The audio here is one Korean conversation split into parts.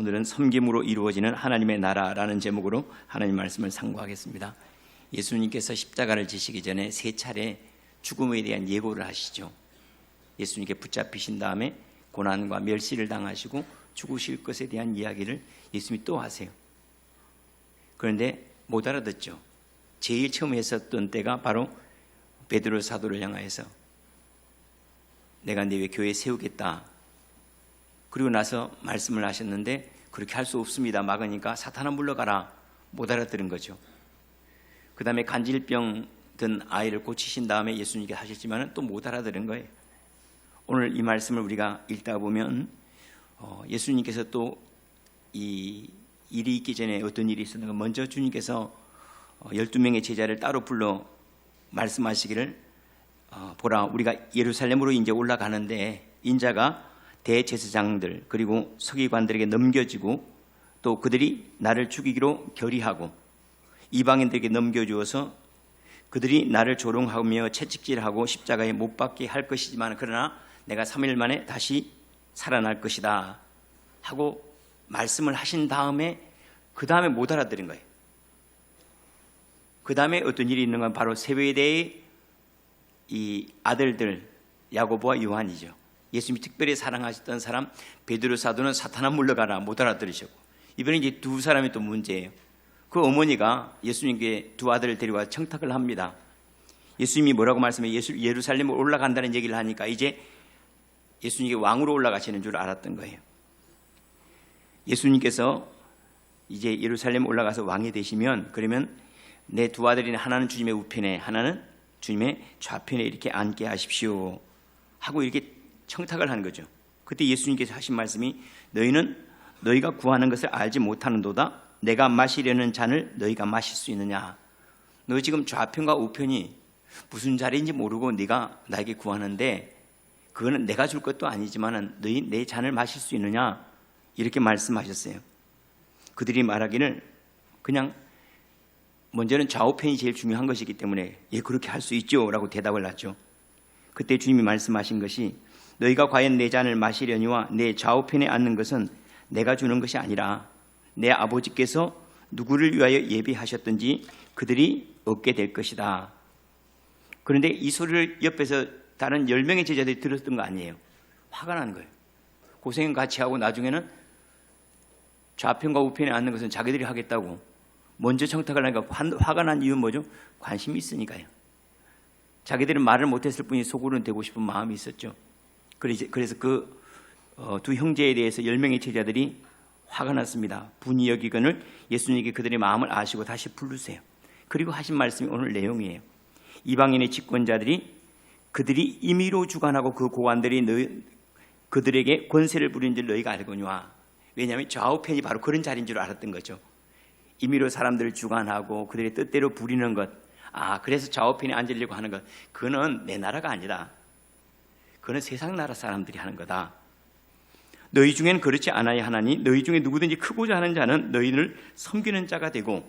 오늘은 섬김으로 이루어지는 하나님의 나라라는 제목으로 하나님 말씀을 상고하겠습니다. 예수님께서 십자가를 지시기 전에 3차례 죽음에 대한 예고를 하시죠. 예수님께 붙잡히신 다음에 고난과 멸시를 당하시고 죽으실 것에 대한 이야기를 예수님이 또 하세요. 그런데 못 알아듣죠. 제일 처음 했었던 때가 바로 베드로 사도를 향하여서 내가 네 위에 교회 세우겠다. 그리고 나서 말씀을 하셨는데 그렇게 할 수 없습니다. 막으니까 사탄아 물러가라. 못 알아들은 거죠. 그 다음에 간질병 든 아이를 고치신 다음에 예수님께 하셨지만 또 못 알아들은 거예요. 오늘 이 말씀을 우리가 읽다 보면 예수님께서 또 이 일이 있기 전에 어떤 일이 있었는가. 먼저 주님께서 12명의 제자를 따로 불러 말씀하시기를 보라, 우리가 예루살렘으로 이제 올라가는데 인자가 대제사장들 그리고 서기관들에게 넘겨지고 또 그들이 나를 죽이기로 결의하고 이방인들에게 넘겨주어서 그들이 나를 조롱하며 채찍질하고 십자가에 못 박게 할 것이지만 그러나 내가 3일 만에 다시 살아날 것이다 하고 말씀을 하신 다음에 그 다음에 못 알아들은 거예요. 그 다음에 어떤 일이 있는 건 바로 세베대의 이 아들들 야고보와 요한이죠. 예수님이 특별히 사랑하셨던 사람 베드로 사도는 사탄아 물러가라 못 알아들으셨고, 이번에 이제 두 사람이 또 문제예요. 그 어머니가 예수님께 두 아들을 데려와 청탁을 합니다. 예수님이 뭐라고 말씀해? 예루살렘으로 올라간다는 얘기를 하니까 이제 예수님이 왕으로 올라가시는 줄 알았던 거예요. 예수님께서 이제 예루살렘 올라가서 왕이 되시면 그러면 내 두 아들이 하나는 주님의 우편에 하나는 주님의 좌편에 이렇게 앉게 하십시오 하고 이렇게 청탁을 하는 거죠. 그때 예수님께서 하신 말씀이 너희는 너희가 구하는 것을 알지 못하는도다. 내가 마시려는 잔을 너희가 마실 수 있느냐. 너 지금 좌편과 우편이 무슨 자리인지 모르고 네가 나에게 구하는데 그거는 내가 줄 것도 아니지만 너희 내 잔을 마실 수 있느냐 이렇게 말씀하셨어요. 그들이 말하기를 그냥 먼저는 좌우편이 제일 중요한 것이기 때문에 예 그렇게 할 수 있죠 라고 대답을 하죠. 그때 주님이 말씀하신 것이 너희가 과연 내 잔을 마시려니와 내 좌우편에 앉는 것은 내가 주는 것이 아니라 내 아버지께서 누구를 위하여 예비하셨든지 그들이 얻게 될 것이다. 그런데 이 소리를 옆에서 다른 10명의 제자들이 들었던 거 아니에요. 화가 난 거예요. 고생 같이 하고 나중에는 좌편과 우편에 앉는 것은 자기들이 하겠다고 먼저 청탁을 하니까 화가 난 이유는 뭐죠? 관심이 있으니까요. 자기들은 말을 못했을 뿐이 속으로는 되고 싶은 마음이 있었죠. 그래서 그 두 형제에 대해서 10명의 제자들이 화가 났습니다. 분이 여기거늘 예수님께 그들의 마음을 아시고 다시 부르세요. 그리고 하신 말씀이 오늘 내용이에요. 이방인의 집권자들이 그들이 임의로 주관하고 그 고관들이 그들에게 권세를 부리는 줄 너희가 알거니와. 왜냐하면 좌우편이 바로 그런 자리인 줄 알았던 거죠. 임의로 사람들을 주관하고 그들의 뜻대로 부리는 것. 그래서 좌우편에 앉으려고 하는 것. 그거는 내 나라가 아니다. 그건 세상 나라 사람들이 하는 거다. 너희 중에는 그렇지 않아야 하나니 너희 중에 누구든지 크고자 하는 자는 너희를 섬기는 자가 되고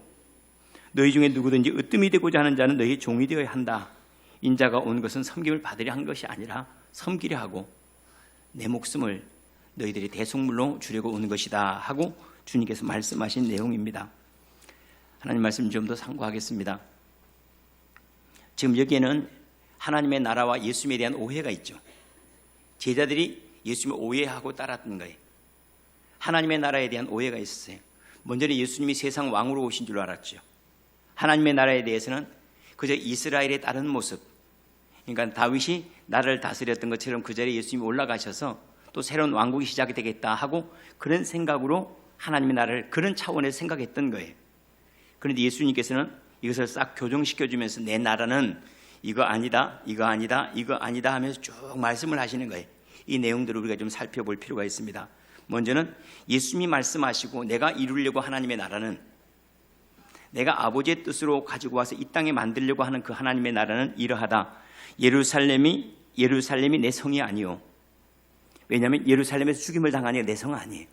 너희 중에 누구든지 으뜸이 되고자 하는 자는 너희 종이 되어야 한다. 인자가 온 것은 섬김을 받으려 한 것이 아니라 섬기려 하고 내 목숨을 너희들이 대속물로 주려고 오는 것이다 하고 주님께서 말씀하신 내용입니다. 하나님 말씀 좀 더 상고하겠습니다. 지금 여기에는 하나님의 나라와 예수님에 대한 오해가 있죠. 제자들이 예수님을 오해하고 따랐던 거예요. 하나님의 나라에 대한 오해가 있었어요. 먼저는 예수님이 세상 왕으로 오신 줄 알았죠. 하나님의 나라에 대해서는 그저 이스라엘의 다른 모습, 그러니까 다윗이 나라를 다스렸던 것처럼 그 자리에 예수님이 올라가셔서 또 새로운 왕국이 시작이 되겠다 하고 그런 생각으로 하나님의 나라를 그런 차원에서 생각했던 거예요. 그런데 예수님께서는 이것을 싹 교정시켜주면서 내 나라는 이거 아니다, 이거 아니다, 이거 아니다 하면서 쭉 말씀을 하시는 거예요. 이 내용들을 우리가 좀 살펴볼 필요가 있습니다. 먼저는 예수님이 말씀하시고 내가 이루려고 하나님의 나라는 내가 아버지의 뜻으로 가지고 와서 이 땅에 만들려고 하는 그 하나님의 나라는 이러하다. 예루살렘이 내 성이 아니요. 왜냐하면 예루살렘에서 죽임을 당하니까 내 성 아니에요.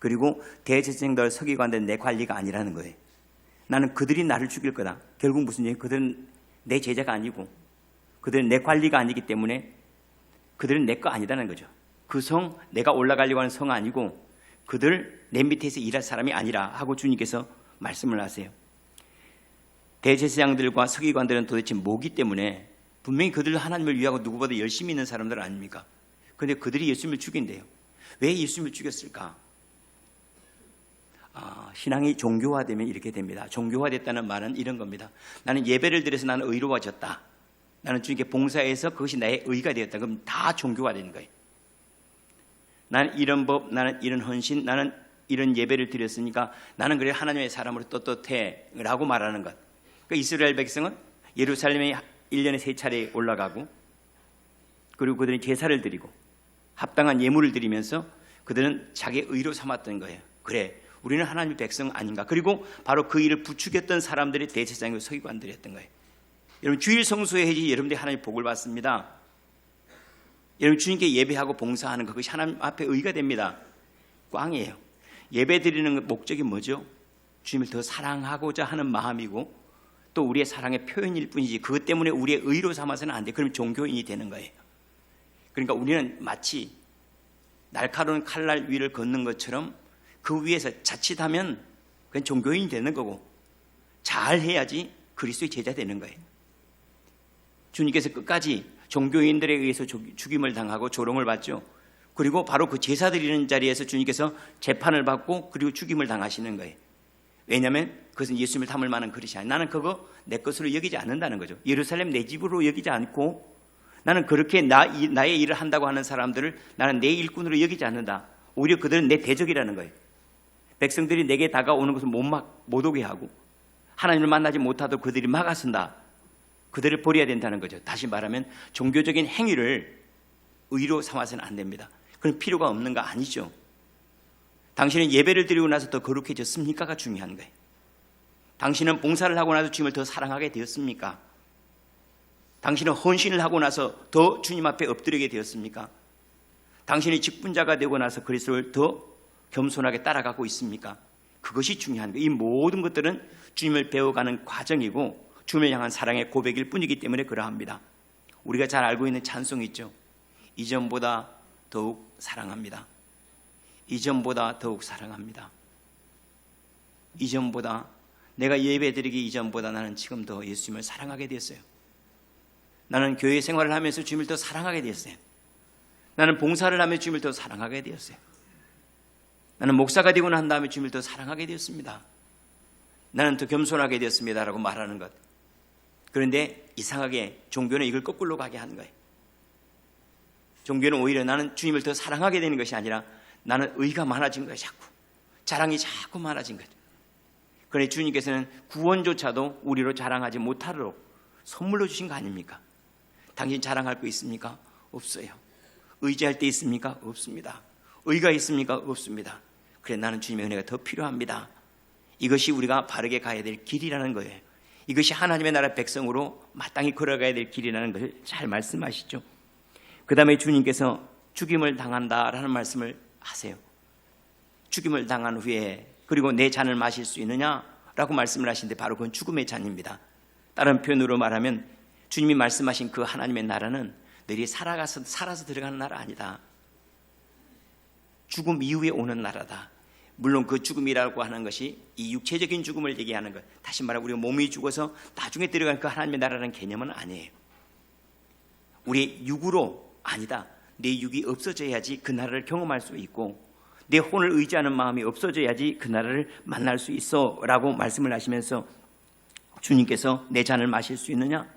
그리고 대제사장들 서기관들 내 관리가 아니라는 거예요. 나는 그들이 나를 죽일 거다. 결국 무슨 얘기? 그들은 내 제자가 아니고 그들은 내 관리가 아니기 때문에 그들은 내 거 아니다는 거죠. 그 성, 내가 올라가려고 하는 성 아니고 그들 내 밑에서 일할 사람이 아니라 하고 주님께서 말씀을 하세요. 대제사장들과 서기관들은 도대체 뭐기 때문에 분명히 그들 하나님을 위하고 누구보다 열심히 있는 사람들 아닙니까? 그런데 그들이 예수님을 죽인대요. 왜 예수님을 죽였을까? 신앙이 종교화되면 이렇게 됩니다. 종교화됐다는 말은 이런 겁니다. 나는 예배를 드려서 나는 의로워졌다. 나는 주님께 봉사해서 그것이 나의 의가 되었다. 그럼 다 종교화되는 거예요. 나는 이런 법, 나는 이런 헌신, 나는 이런 예배를 드렸으니까 나는 그래 하나님의 사람으로 떳떳해 라고 말하는 것. 그러니까 이스라엘 백성은 예루살렘에 1년에 3차례 올라가고, 그리고 그들이 제사를 드리고 합당한 예물을 드리면서 그들은 자기의 의로 삼았던 거예요. 그래, 우리는 하나님의 백성 아닌가. 그리고 바로 그 일을 부추겼던 사람들이 대제사장이고 서기관들이었던 거예요. 여러분, 주일 성수해야지 여러분들이 하나님의 복을 받습니다. 여러분, 주님께 예배하고 봉사하는 그것이 하나님 앞에 의가 됩니다. 꽝이에요. 예배 드리는 목적이 뭐죠? 주님을 더 사랑하고자 하는 마음이고 또 우리의 사랑의 표현일 뿐이지 그것 때문에 우리의 의로 삼아서는 안 돼. 그럼 종교인이 되는 거예요. 그러니까 우리는 마치 날카로운 칼날 위를 걷는 것처럼 그 위에서 자칫하면 그건 종교인이 되는 거고, 잘해야지 그리스도의 제자 되는 거예요. 주님께서 끝까지 종교인들에 의해서 죽임을 당하고 조롱을 받죠. 그리고 바로 그 제사 드리는 자리에서 주님께서 재판을 받고 그리고 죽임을 당하시는 거예요. 왜냐하면 그것은 예수님을 담을 만한 그릇이 아니에요. 나는 그거 내 것으로 여기지 않는다는 거죠. 예루살렘 내 집으로 여기지 않고 나는 그렇게 나의 일을 한다고 하는 사람들을 나는 내 일꾼으로 여기지 않는다. 오히려 그들은 내 대적이라는 거예요. 백성들이 내게 다가오는 것을 못 오게 하고 하나님을 만나지 못하도록 그들이 막아선다. 그들을 버려야 된다는 거죠. 다시 말하면 종교적인 행위를 의로 삼아서는 안 됩니다. 그런 필요가 없는 거 아니죠. 당신은 예배를 드리고 나서 더 거룩해졌습니까가 중요한 거예요. 당신은 봉사를 하고 나서 주님을 더 사랑하게 되었습니까? 당신은 헌신을 하고 나서 더 주님 앞에 엎드리게 되었습니까? 당신이 직분자가 되고 나서 그리스도를 더 겸손하게 따라가고 있습니까? 그것이 중요한 거예요. 이 모든 것들은 주님을 배워가는 과정이고 주님을 향한 사랑의 고백일 뿐이기 때문에 그러합니다. 우리가 잘 알고 있는 찬송이 있죠. 이전보다 더욱 사랑합니다. 이전보다 더욱 사랑합니다. 이전보다, 내가 예배드리기 이전보다 나는 지금 더 예수님을 사랑하게 되었어요. 나는 교회 생활을 하면서 주님을 더 사랑하게 되었어요. 나는 봉사를 하면서 주님을 더 사랑하게 되었어요. 나는 목사가 되고 난 다음에 주님을 더 사랑하게 되었습니다. 나는 더 겸손하게 되었습니다 라고 말하는 것. 그런데 이상하게 종교는 이걸 거꾸로 가게 하는 거예요. 종교는 오히려 나는 주님을 더 사랑하게 되는 것이 아니라 나는 의가 많아진 거예요. 자꾸 자랑이 자꾸 많아진 거죠. 그런데 주님께서는 구원조차도 우리로 자랑하지 못하도록 선물로 주신 거 아닙니까? 당신 자랑할 거 있습니까? 없어요. 의지할 때 있습니까? 없습니다. 의가 있습니까? 없습니다. 그래, 나는 주님의 은혜가 더 필요합니다. 이것이 우리가 바르게 가야 될 길이라는 거예요. 이것이 하나님의 나라 백성으로 마땅히 걸어가야 될 길이라는 것을 잘 말씀하시죠. 그 다음에 주님께서 죽임을 당한다라는 말씀을 하세요. 죽임을 당한 후에 그리고 내 잔을 마실 수 있느냐라고 말씀을 하시는데 바로 그건 죽음의 잔입니다. 다른 표현으로 말하면 주님이 말씀하신 그 하나님의 나라는 너희 살아서 들어가는 나라 아니다. 죽음 이후에 오는 나라다. 물론 그 죽음이라고 하는 것이 이 육체적인 죽음을 얘기하는 것, 다시 말하면 우리가 몸이 죽어서 나중에 들어가는 그 하나님의 나라라는 개념은 아니에요. 우리의 육으로 아니다. 내 육이 없어져야지 그 나라를 경험할 수 있고 내 혼을 의지하는 마음이 없어져야지 그 나라를 만날 수 있어 라고 말씀을 하시면서 주님께서 내 잔을 마실 수 있느냐?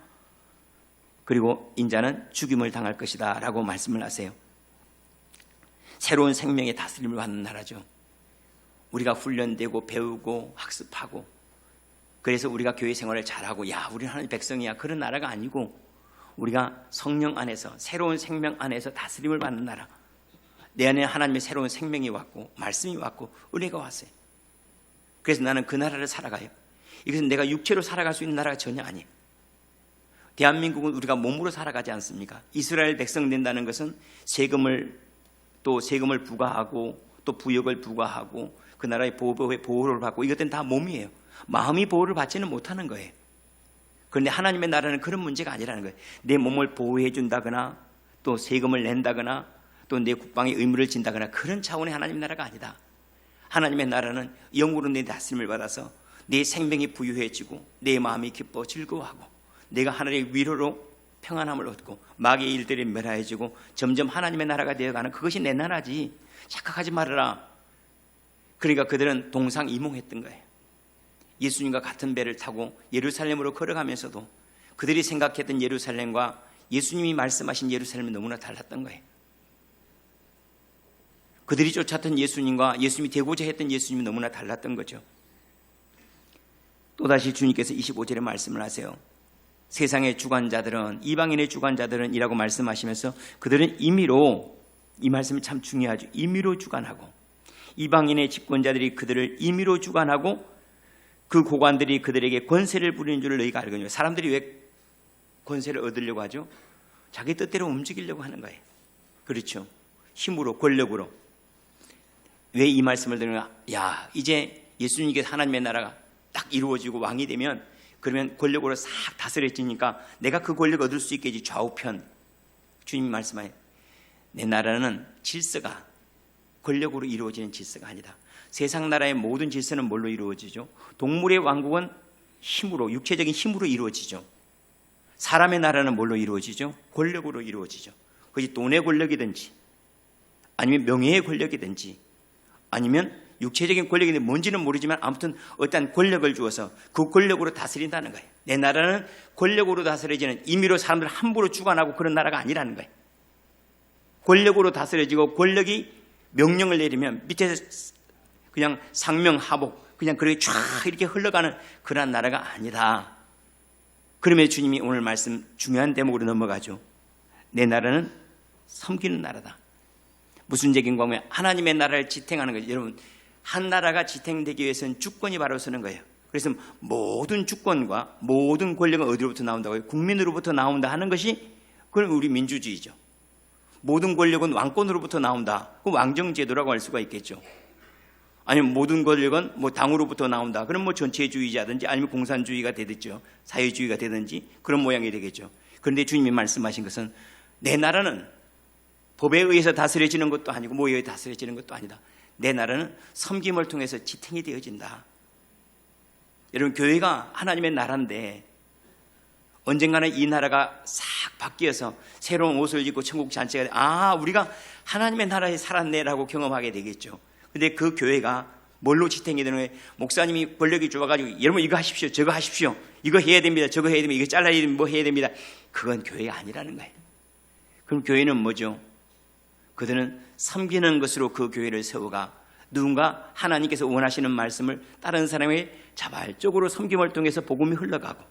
그리고 인자는 죽임을 당할 것이다 라고 말씀을 하세요. 새로운 생명의 다스림을 받는 나라죠. 우리가 훈련되고 배우고 학습하고 그래서 우리가 교회 생활을 잘하고 야 우리는 하나님의 백성이야 그런 나라가 아니고 우리가 성령 안에서 새로운 생명 안에서 다스림을 받는 나라. 내 안에 하나님의 새로운 생명이 왔고 말씀이 왔고 은혜가 왔어요. 그래서 나는 그 나라를 살아가요. 이것은 내가 육체로 살아갈 수 있는 나라가 전혀 아니에요. 대한민국은 우리가 몸으로 살아가지 않습니까? 이스라엘 백성 된다는 것은 세금을 부과하고 또 부역을 부과하고 그 나라의 보호를 받고 이것들은 다 몸이에요. 마음이 보호를 받지는 못하는 거예요. 그런데 하나님의 나라는 그런 문제가 아니라는 거예요. 내 몸을 보호해 준다거나 또 세금을 낸다거나 또 내 국방에 의무를 진다거나 그런 차원의 하나님 나라가 아니다. 하나님의 나라는 영으로 내 다스림을 받아서 내 생명이 부유해지고 내 마음이 기뻐 즐거워하고 내가 하늘의 위로로 평안함을 얻고 마귀의 일들이 멸하여지고 점점 하나님의 나라가 되어가는 그것이 내 나라지. 착각하지 말아라. 그러니까 그들은 동상이몽했던 거예요. 예수님과 같은 배를 타고 예루살렘으로 걸어가면서도 그들이 생각했던 예루살렘과 예수님이 말씀하신 예루살렘이 너무나 달랐던 거예요. 그들이 쫓았던 예수님과 예수님이 되고자 했던 예수님이 너무나 달랐던 거죠. 또다시 주님께서 25절에 말씀을 하세요. 세상의 주관자들은, 이방인의 주관자들은 이라고 말씀하시면서 그들은 임의로, 이 말씀이 참 중요하죠. 임의로 주관하고 이방인의 집권자들이 그들을 임의로 주관하고 그 고관들이 그들에게 권세를 부리는 줄을 너희가 알거니와. 사람들이 왜 권세를 얻으려고 하죠? 자기 뜻대로 움직이려고 하는 거예요. 그렇죠. 힘으로, 권력으로. 왜 이 말씀을 드리냐? 야, 이제 예수님께서 하나님의 나라가 딱 이루어지고 왕이 되면 그러면 권력으로 싹 다스려지니까 내가 그 권력을 얻을 수 있겠지. 좌우편. 주님이 말씀하세요. 내 나라는 질서가 권력으로 이루어지는 질서가 아니다. 세상 나라의 모든 질서는 뭘로 이루어지죠? 동물의 왕국은 힘으로, 육체적인 힘으로 이루어지죠. 사람의 나라는 뭘로 이루어지죠? 권력으로 이루어지죠. 그것이 돈의 권력이든지 아니면 명예의 권력이든지 아니면 육체적인 권력이 뭔지는 모르지만 아무튼 어떤 권력을 주어서 그 권력으로 다스린다는 거예요. 내 나라는 권력으로 다스려지는, 임의로 사람들 함부로 주관하고 그런 나라가 아니라는 거예요. 권력으로 다스려지고 권력이 명령을 내리면 밑에서 그냥 상명하복 그냥 그렇게 쫙 이렇게 흘러가는 그런 나라가 아니다. 그러면 주님이 오늘 말씀 중요한 대목으로 넘어가죠. 내 나라는 섬기는 나라다. 무슨 얘기인가 하면 하나님의 나라를 지탱하는 거죠. 여러분, 한 나라가 지탱되기 위해서는 주권이 바로 서는 거예요. 그래서 모든 주권과 모든 권력은 어디로부터 나온다고요? 국민으로부터 나온다 하는 것이 그건 우리 민주주의죠. 모든 권력은 왕권으로부터 나온다. 그 왕정제도라고 할 수가 있겠죠. 아니면 모든 권력은 뭐 당으로부터 나온다. 그럼 뭐 전체주의자든지 아니면 공산주의가 되겠죠. 사회주의가 되든지 그런 모양이 되겠죠. 그런데 주님이 말씀하신 것은 내 나라는 법에 의해서 다스려지는 것도 아니고 뭐에 의해 다스려지는 것도 아니다. 내 나라는 섬김을 통해서 지탱이 되어진다. 여러분, 교회가 하나님의 나라인데 언젠가는 이 나라가 싹 바뀌어서 새로운 옷을 입고 천국 잔치가 돼. 아, 우리가 하나님의 나라에 살았네라고 경험하게 되겠죠. 근데 그 교회가 뭘로 지탱이 되는 거예요? 목사님이 권력이 좋아가지고 여러분 이거 하십시오, 저거 하십시오, 이거 해야 됩니다, 저거 해야 됩니다, 이거 잘라야 됩니다, 뭐 해야 됩니다. 그건 교회가 아니라는 거예요. 그럼 교회는 뭐죠? 그들은 섬기는 것으로 그 교회를 세워가 누군가 하나님께서 원하시는 말씀을 다른 사람의 자발적으로 섬김을 통해서 복음이 흘러가고,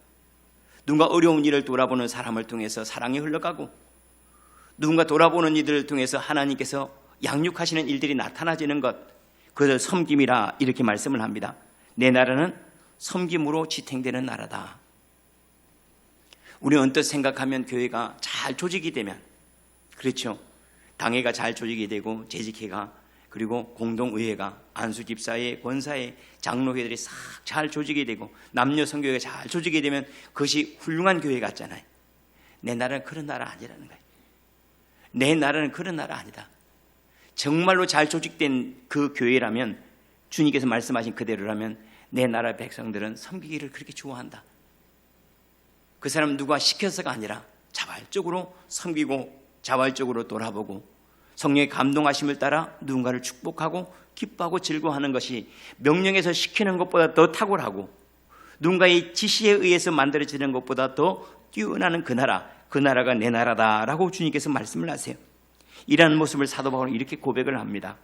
누군가 어려운 일을 돌아보는 사람을 통해서 사랑이 흘러가고, 누군가 돌아보는 이들을 통해서 하나님께서 양육하시는 일들이 나타나지는 것, 그것을 섬김이라 이렇게 말씀을 합니다. 내 나라는 섬김으로 지탱되는 나라다. 우리는 언뜻 생각하면 교회가 잘 조직이 되면, 그렇죠, 당회가 잘 조직이 되고 재직회가 그리고 공동의회가 안수집사회, 권사회, 장로회들이 싹 잘 조직이 되고 남녀 선교회가 잘 조직이 되면 그것이 훌륭한 교회 같잖아요. 내 나라는 그런 나라 아니라는 거예요. 내 나라는 그런 나라 아니다. 정말로 잘 조직된 그 교회라면, 주님께서 말씀하신 그대로라면 내 나라 백성들은 섬기기를 그렇게 좋아한다. 그 사람은 누가 시켜서가 아니라 자발적으로 섬기고 자발적으로 돌아보고 성령의 감동하심을 따라 누군가를 축복하고 기뻐하고 즐거워하는 것이 명령에서 시키는 것보다 더 탁월하고 누군가의 지시에 의해서 만들어지는 것보다 더 뛰어나는 그 나라가 내 나라다라고 주님께서 말씀을 하세요. 이러한 모습을 사도 바울은 이렇게 고백을 합니다.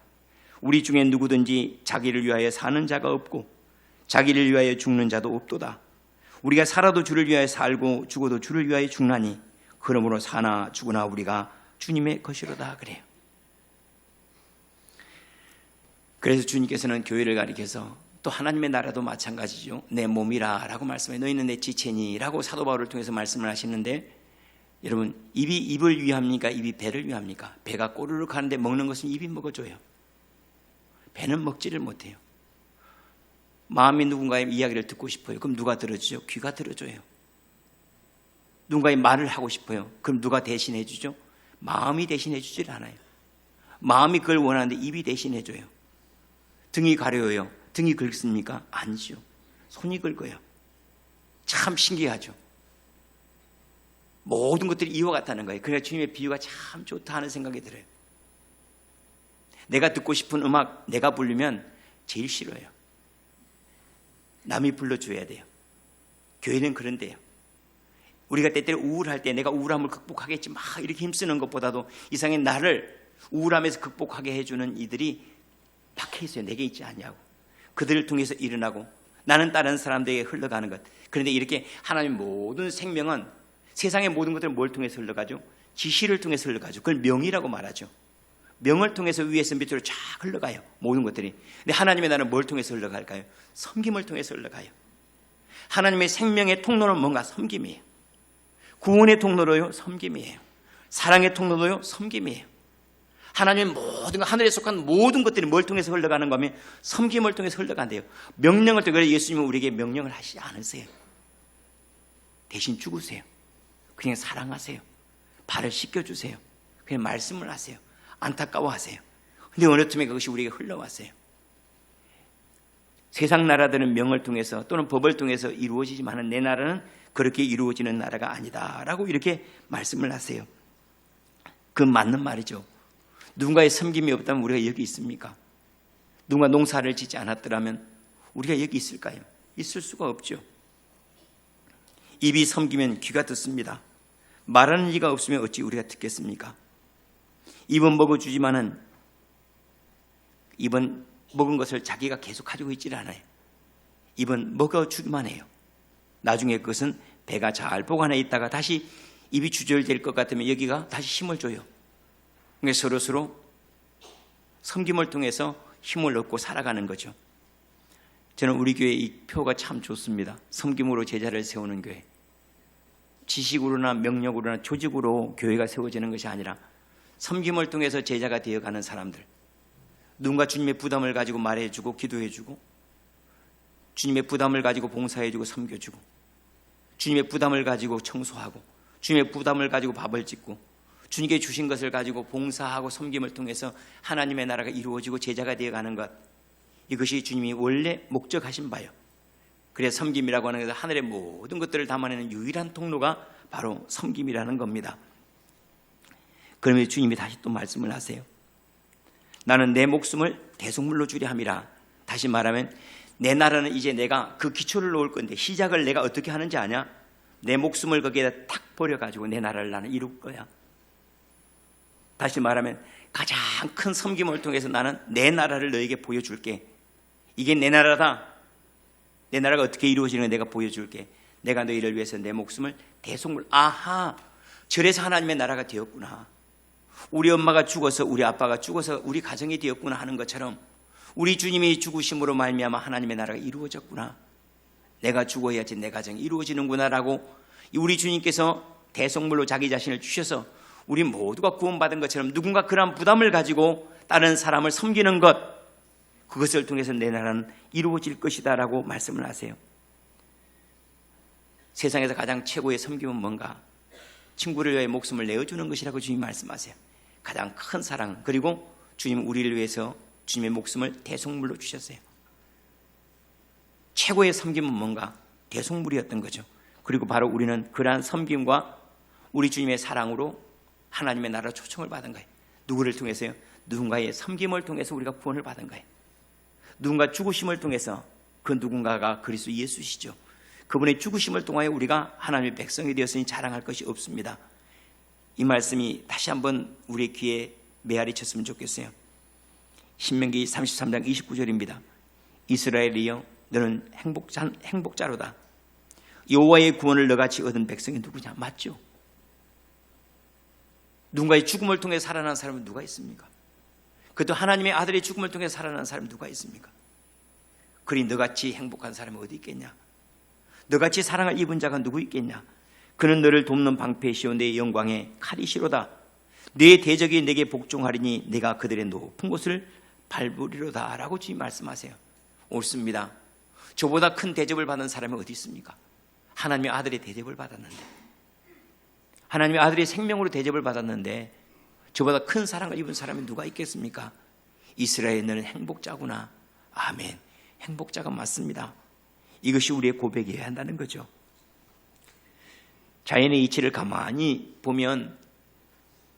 우리 중에 누구든지 자기를 위하여 사는 자가 없고 자기를 위하여 죽는 자도 없도다. 우리가 살아도 주를 위하여 살고 죽어도 주를 위하여 죽나니 그러므로 사나 죽으나 우리가 주님의 것이로다 그래요. 그래서 주님께서는 교회를 가리켜서 또 하나님의 나라도 마찬가지죠. 내 몸이라 라고 말씀해. 너희는 내 지체니 라고 사도 바울을 통해서 말씀을 하시는데, 여러분, 입이 입을 위합니까? 입이 배를 위합니까? 배가 꼬르륵 하는데 먹는 것은 입이 먹어줘요. 배는 먹지를 못해요. 마음이 누군가의 이야기를 듣고 싶어요. 그럼 누가 들어주죠? 귀가 들어줘요. 누군가의 말을 하고 싶어요. 그럼 누가 대신해 주죠? 마음이 대신해 주질 않아요. 마음이 그걸 원하는데 입이 대신해 줘요. 등이 가려워요. 등이 긁습니까? 아니죠. 손이 긁어요. 참 신기하죠. 모든 것들이 이와 같다는 거예요. 그래서 주님의 비유가 참 좋다 하는 생각이 들어요. 내가 듣고 싶은 음악 내가 부르면 제일 싫어요. 남이 불러줘야 돼요. 교회는 그런데요. 우리가 때때로 우울할 때 내가 우울함을 극복하겠지 막 이렇게 힘쓰는 것보다도 이상의 나를 우울함에서 극복하게 해주는 이들이 박혀 있어요. 내게 있지 않냐고. 그들을 통해서 일어나고 나는 다른 사람들에게 흘러가는 것. 그런데 이렇게 하나님의 모든 생명은 세상의 모든 것들은 뭘 통해서 흘러가죠? 지시를 통해서 흘러가죠. 그걸 명이라고 말하죠. 명을 통해서 위에서 밑으로 쫙 흘러가요. 모든 것들이. 근데 하나님의 나라는 뭘 통해서 흘러갈까요? 섬김을 통해서 흘러가요. 하나님의 생명의 통로는 뭔가? 섬김이에요. 구원의 통로로요? 섬김이에요. 사랑의 통로로요? 섬김이에요. 하나님의 모든 것, 하늘에 속한 모든 것들이 뭘 통해서 흘러가는 거면 섬김을 통해서 흘러간대요. 명령을 통해서 예수님은 우리에게 명령을 하시지 않으세요. 대신 죽으세요. 그냥 사랑하세요. 발을 씻겨주세요. 그냥 말씀을 하세요. 안타까워하세요. 근데 어느 틈에 그것이 우리에게 흘러왔어요. 세상 나라들은 명을 통해서 또는 법을 통해서 이루어지지만 내 나라는 그렇게 이루어지는 나라가 아니다 라고 이렇게 말씀을 하세요. 그 맞는 말이죠. 누군가의 섬김이 없다면 우리가 여기 있습니까? 누군가 농사를 짓지 않았더라면 우리가 여기 있을까요? 있을 수가 없죠. 입이 섬기면 귀가 듣습니다. 말하는 이가 없으면 어찌 우리가 듣겠습니까? 입은 먹어주지만은 입은 먹은 것을 자기가 계속 가지고 있질 않아요. 입은 먹어주기만 해요. 나중에 그것은 배가 잘 보관해 있다가 다시 입이 주절될 것 같으면 여기가 다시 힘을 줘요. 그러니까 서로 섬김을 통해서 힘을 얻고 살아가는 거죠. 저는 우리 교회 이 표가 참 좋습니다. 섬김으로 제자를 세우는 교회. 지식으로나 명령으로나 조직으로 교회가 세워지는 것이 아니라 섬김을 통해서 제자가 되어가는 사람들. 누군가 주님의 부담을 가지고 말해주고 기도해주고, 주님의 부담을 가지고 봉사해주고 섬겨주고, 주님의 부담을 가지고 청소하고, 주님의 부담을 가지고 밥을 짓고, 주님께 주신 것을 가지고 봉사하고 섬김을 통해서 하나님의 나라가 이루어지고 제자가 되어가는 것, 이것이 주님이 원래 목적하신 바요. 그래서 섬김이라고 하는 것은 하늘의 모든 것들을 담아내는 유일한 통로가 바로 섬김이라는 겁니다. 그러면 주님이 다시 또 말씀을 하세요. 나는 내 목숨을 대속물로 주려 함이라. 다시 말하면 내 나라는 이제 내가 그 기초를 놓을 건데 시작을 내가 어떻게 하는지 아냐? 내 목숨을 거기에다 탁 버려가지고 내 나라를 나는 이룰 거야. 다시 말하면 가장 큰 섬김을 통해서 나는 내 나라를 너에게 보여줄게. 이게 내 나라다. 내 나라가 어떻게 이루어지는 걸 내가 보여줄게. 내가 너희를 위해서 내 목숨을 대속물. 아하, 저래서 하나님의 나라가 되었구나. 우리 엄마가 죽어서 우리 아빠가 죽어서 우리 가정이 되었구나 하는 것처럼 우리 주님이 죽으심으로 말미암아 하나님의 나라가 이루어졌구나. 내가 죽어야지 내 가정이 이루어지는구나라고 우리 주님께서 대속물로 자기 자신을 주셔서 우리 모두가 구원받은 것처럼 누군가 그런 부담을 가지고 다른 사람을 섬기는 것, 그것을 통해서 내 나라는 이루어질 것이다 라고 말씀을 하세요. 세상에서 가장 최고의 섬김은 뭔가? 친구를 위해 목숨을 내어주는 것이라고 주님 말씀하세요. 가장 큰 사랑, 그리고 주님 우리를 위해서 주님의 목숨을 대속물로 주셨어요. 최고의 섬김은 뭔가? 대속물이었던 거죠. 그리고 바로 우리는 그러한 섬김과 우리 주님의 사랑으로 하나님의 나라 초청을 받은 거예요. 누구를 통해서요? 누군가의 섬김을 통해서 우리가 구원을 받은 거예요. 누군가 죽으심을 통해서, 그 누군가가 그리스도 예수시죠. 그분의 죽으심을 통하여 우리가 하나님의 백성이 되었으니 자랑할 것이 없습니다. 이 말씀이 다시 한번 우리의 귀에 메아리 쳤으면 좋겠어요. 신명기 33장 29절입니다. 이스라엘이여 너는 행복자로다. 여호와의 구원을 너같이 얻은 백성이 누구냐? 맞죠? 누군가의 죽음을 통해 살아난 사람은 누가 있습니까? 그것도 하나님의 아들의 죽음을 통해 살아난 사람이 누가 있습니까? 그리 너같이 행복한 사람이 어디 있겠냐? 너같이 사랑을 입은 자가 누구 있겠냐? 그는 너를 돕는 방패시오 내 영광의 칼이시로다. 내 대적이 내게 복종하리니 내가 그들의 높은 곳을 밟으리로다 라고 주님 말씀하세요. 옳습니다. 저보다 큰 대접을 받은 사람이 어디 있습니까? 하나님의 아들의 대접을 받았는데, 하나님의 아들의 생명으로 대접을 받았는데 저보다 큰 사랑을 입은 사람이 누가 있겠습니까? 이스라엘 너는 행복자구나 아멘. 행복자가 맞습니다. 이것이 우리의 고백이어야 한다는 거죠. 자연의 이치를 가만히 보면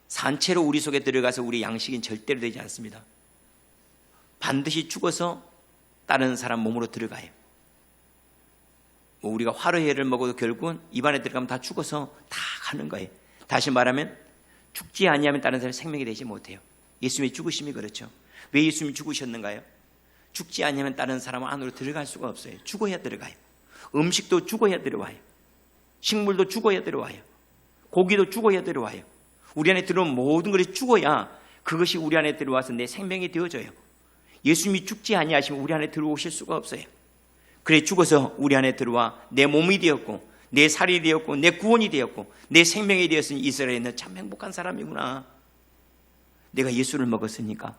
산채로 우리 속에 들어가서 우리 양식은 절대로 되지 않습니다. 반드시 죽어서 다른 사람 몸으로 들어가요. 우리가 화로회를 먹어도 결국은 입안에 들어가면 다 죽어서 다 가는 거예요. 다시 말하면 죽지 아니하면 다른 사람이 생명이 되지 못해요. 예수님의 죽으심이 그렇죠. 왜 예수님이 죽으셨는가요? 죽지 아니하면 다른 사람 안으로 들어갈 수가 없어요. 죽어야 들어가요. 음식도 죽어야 들어와요. 식물도 죽어야 들어와요. 고기도 죽어야 들어와요. 우리 안에 들어온 모든 것이 죽어야 그것이 우리 안에 들어와서 내 생명이 되어져요. 예수님이 죽지 아니하시면 우리 안에 들어오실 수가 없어요. 그래 죽어서 우리 안에 들어와 내 몸이 되었고 내 살이 되었고 내 구원이 되었고 내 생명이 되었으니 이스라엘에 너 참 행복한 사람이구나. 내가 예수를 먹었으니까,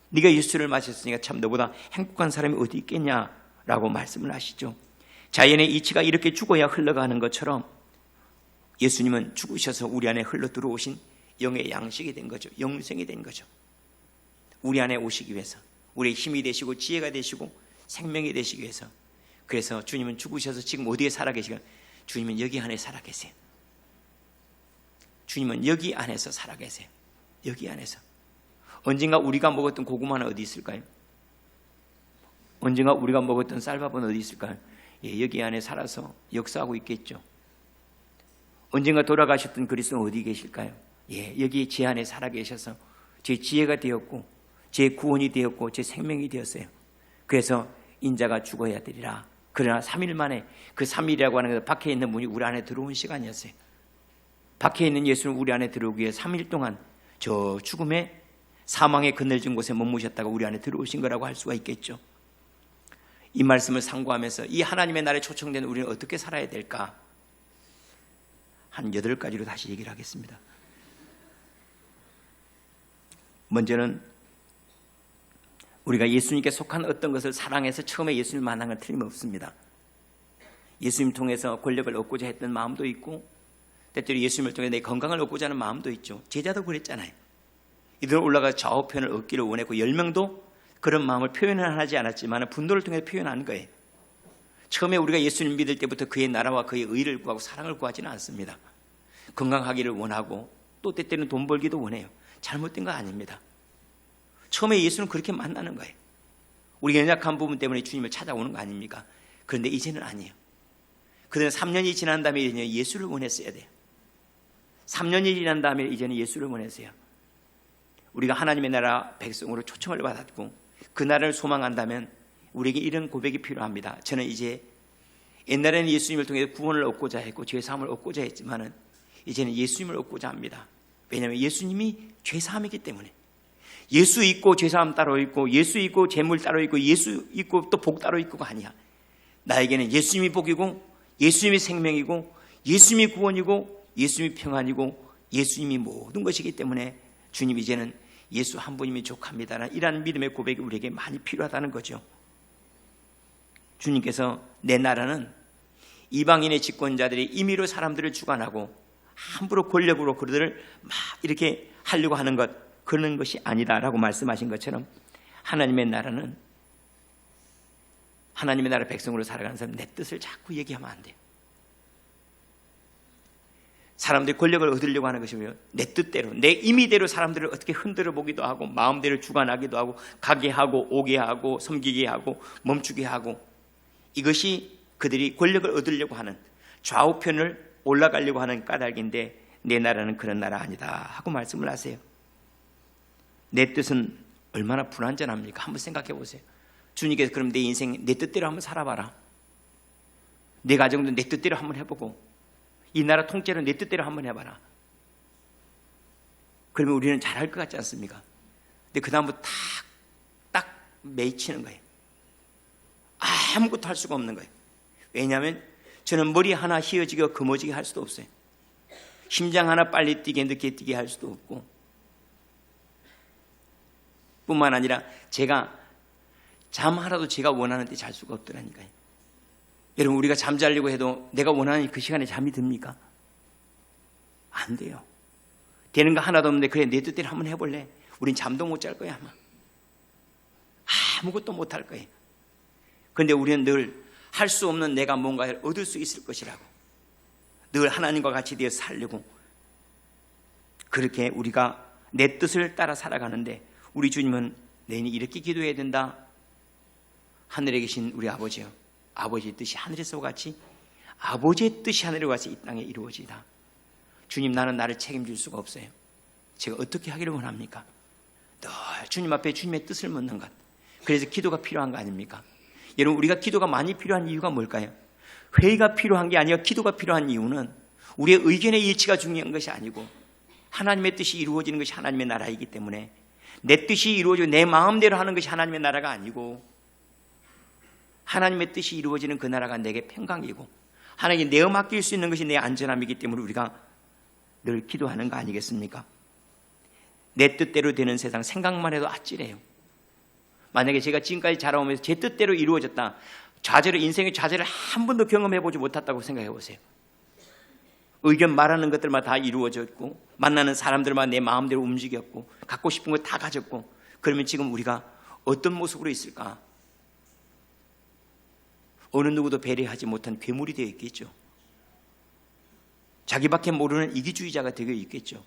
네가 예수를 마셨으니까 참 너보다 행복한 사람이 어디 있겠냐라고 말씀을 하시죠. 자연의 이치가 이렇게 죽어야 흘러가는 것처럼 예수님은 죽으셔서 우리 안에 흘러 들어오신 영의 양식이 된 거죠. 영생이 된 거죠. 우리 안에 오시기 위해서, 우리의 힘이 되시고 지혜가 되시고 생명이 되시기 위해서. 그래서 주님은 죽으셔서 지금 어디에 살아계시가? 주님은 여기 안에 살아계세요. 주님은 여기 안에서 살아계세요. 여기 안에서. 언젠가 우리가 먹었던 고구마는 어디 있을까요? 언젠가 우리가 먹었던 쌀밥은 어디 있을까요? 예, 여기 안에 살아서 역사하고 있겠죠. 언젠가 돌아가셨던 그리스도는 어디 계실까요? 예, 여기 제 안에 살아계셔서 제 지혜가 되었고 제 구원이 되었고 제 생명이 되었어요. 그래서 인자가 죽어야 되리라. 그러나 3일 만에, 그 3일이라고 하는 것은 밖에 있는 분이 우리 안에 들어온 시간이었어요. 밖에 있는 예수는 우리 안에 들어오기 위해 3일 동안 저 죽음의 사망의 그늘진 곳에 머무셨다가 우리 안에 들어오신 거라고 할 수가 있겠죠. 이 말씀을 상고하면서 이 하나님의 날에 초청된 우리는 어떻게 살아야 될까? 한 8가지로 다시 얘기를 하겠습니다. 먼저는 우리가 예수님께 속한 어떤 것을 사랑해서 처음에 예수님을 만난 건 틀림없습니다. 예수님 통해서 권력을 얻고자 했던 마음도 있고 때때로 예수님을 통해 내 건강을 얻고자 하는 마음도 있죠. 제자도 그랬잖아요. 이들은 올라가서 좌우편을 얻기를 원했고 10명도 그런 마음을 표현은 하지 않았지만 분노를 통해 표현한 거예요. 처음에 우리가 예수님 믿을 때부터 그의 나라와 그의 의를 구하고 사랑을 구하지는 않습니다. 건강하기를 원하고 또 때때로는 돈 벌기도 원해요. 잘못된 거 아닙니다. 처음에 예수는 그렇게 만나는 거예요. 우리가 연약한 부분 때문에 주님을 찾아오는 거 아닙니까? 그런데 이제는 아니에요. 그들은 3년이 지난 다음에 이제는 예수를 원했어야 돼요. 3년이 지난 다음에 이제는 예수를 원했어요. 우리가 하나님의 나라 백성으로 초청을 받았고 그 나라를 소망한다면 우리에게 이런 고백이 필요합니다. 저는 이제 옛날에는 예수님을 통해 구원을 얻고자 했고 죄사함을 얻고자 했지만은 이제는 예수님을 얻고자 합니다. 왜냐하면 예수님이 죄사함이기 때문에. 예수 있고 죄사함 따로 있고 예수 있고 재물 따로 있고 예수 있고 또 복 따로 있고가 아니야. 나에게는 예수님이 복이고 예수님이 생명이고 예수님이 구원이고 예수님이 평안이고 예수님이 모든 것이기 때문에 주님 이제는 예수 한 분이면 족합니다. 이런 믿음의 고백이 우리에게 많이 필요하다는 거죠. 주님께서 내 나라는 이방인의 집권자들이 임의로 사람들을 주관하고 함부로 권력으로 그들을 막 이렇게 하려고 하는 것, 그런 것이 아니다라고 말씀하신 것처럼 하나님의 나라는 하나님의 나라 백성으로 살아가는 사람 내 뜻을 자꾸 얘기하면 안 돼요. 사람들이 권력을 얻으려고 하는 것이면 내 뜻대로 내 임의대로 사람들을 어떻게 흔들어 보기도 하고 마음대로 주관하기도 하고 가게 하고 오게 하고 섬기게 하고 멈추게 하고 이것이 그들이 권력을 얻으려고 하는 좌우편을 올라가려고 하는 까닭인데 내 나라는 그런 나라 아니다 하고 말씀을 하세요. 내 뜻은 얼마나 불완전합니까? 한번 생각해 보세요. 주님께서 그럼 내 인생 내 뜻대로 한번 살아봐라. 내 가정도 내 뜻대로 한번 해보고 이 나라 통째로 내 뜻대로 한번 해봐라. 그러면 우리는 잘할 것 같지 않습니까? 근데 그 다음부터 딱 매이치는 거예요. 아무것도 할 수가 없는 거예요. 왜냐하면 저는 머리 하나 휘어지게 금어지게 할 수도 없어요. 심장 하나 빨리 뛰게 늦게 뛰게 할 수도 없고 뿐만 아니라 제가 잠 하나도 제가 원하는 때 잘 수가 없더라니까요. 여러분 우리가 잠자려고 해도 내가 원하는 그 시간에 잠이 듭니까? 안 돼요. 되는 거 하나도 없는데 그래 내 뜻대로 한번 해볼래? 우린 잠도 못 잘 거야 아마. 아무것도 못 할 거예요. 그런데 우리는 늘 할 수 없는 내가 뭔가를 얻을 수 있을 것이라고 늘 하나님과 같이 되어 살려고 그렇게 우리가 내 뜻을 따라 살아가는데 우리 주님은 내니 이렇게 기도해야 된다. 하늘에 계신 우리 아버지요, 아버지의 뜻이 하늘에서 같이 아버지의 뜻이 하늘에 와서 이 땅에 이루어지다. 주님, 나는 나를 책임질 수가 없어요. 제가 어떻게 하기를 원합니까? 늘 주님 앞에 주님의 뜻을 묻는 것. 그래서 기도가 필요한 거 아닙니까? 여러분, 우리가 기도가 많이 필요한 이유가 뭘까요? 회의가 필요한 게 아니라 기도가 필요한 이유는 우리의 의견의 일치가 중요한 것이 아니고 하나님의 뜻이 이루어지는 것이 하나님의 나라이기 때문에 내 뜻이 이루어지고 내 마음대로 하는 것이 하나님의 나라가 아니고 하나님의 뜻이 이루어지는 그 나라가 내게 평강이고 하나님께 내어 맡길 수 있는 것이 내 안전함이기 때문에 우리가 늘 기도하는 거 아니겠습니까? 내 뜻대로 되는 세상 생각만 해도 아찔해요. 만약에 제가 지금까지 자라오면서 제 뜻대로 이루어졌다. 좌절을, 인생의 좌절을 한 번도 경험해보지 못했다고 생각해 보세요. 의견 말하는 것들만 다 이루어졌고 만나는 사람들만 내 마음대로 움직였고 갖고 싶은 거 다 가졌고 그러면 지금 우리가 어떤 모습으로 있을까? 어느 누구도 배려하지 못한 괴물이 되어 있겠죠. 자기밖에 모르는 이기주의자가 되어 있겠죠.